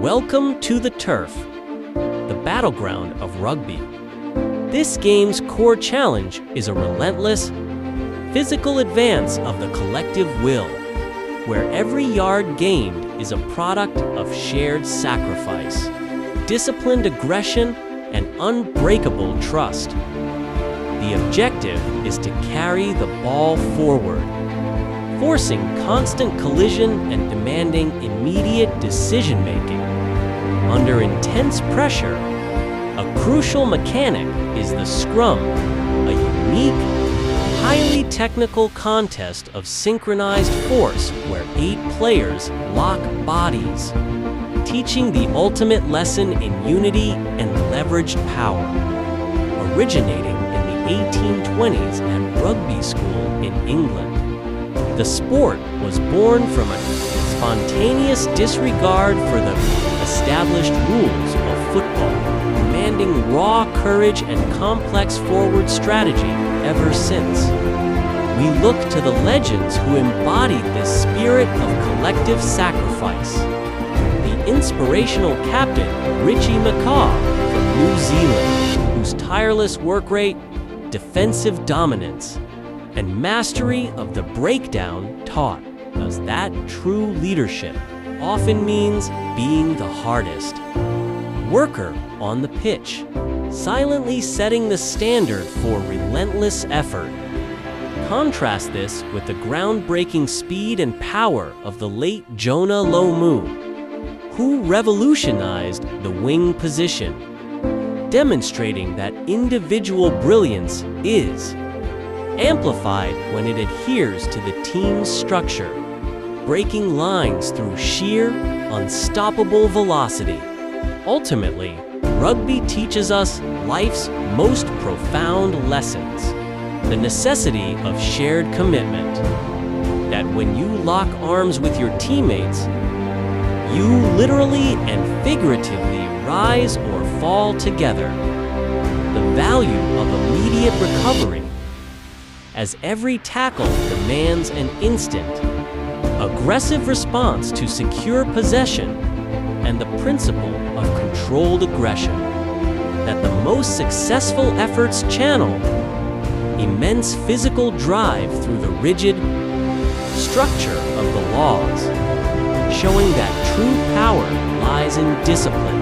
Welcome to the turf, the battleground of rugby. This game's core challenge is a relentless, physical advance of the collective will, where every yard gained is a product of shared sacrifice, disciplined aggression, and unbreakable trust. The objective is to carry the ball forward, forcing constant collision and demanding immediate decision-making. Under intense pressure, a crucial mechanic is the scrum, a unique, highly technical contest of synchronized force where 8 players lock bodies, teaching the ultimate lesson in unity and leveraged power. Originating in the 1820s at Rugby school in England, the sport was born from a spontaneous disregard for the established rules of football, demanding raw courage and complex forward strategy ever since. We look to the legends who embodied this spirit of collective sacrifice. The inspirational captain, Richie McCaw from New Zealand, whose tireless work rate, defensive dominance, and mastery of the breakdown taught us that true leadership often means being the hardest worker on the pitch, silently setting the standard for relentless effort. Contrast this with the groundbreaking speed and power of the late Jonah Lomu, who revolutionized the wing position, demonstrating that individual brilliance is amplified when it adheres to the team's structure, breaking lines through sheer, unstoppable velocity. Ultimately, rugby teaches us life's most profound lessons. The necessity of shared commitment. That when you lock arms with your teammates, you literally and figuratively rise or fall together. The value of immediate recovery, as every tackle demands an instant, aggressive response to secure possession, and the principle of controlled aggression. That the most successful efforts channel immense physical drive through the rigid structure of the laws, showing that true power lies in discipline,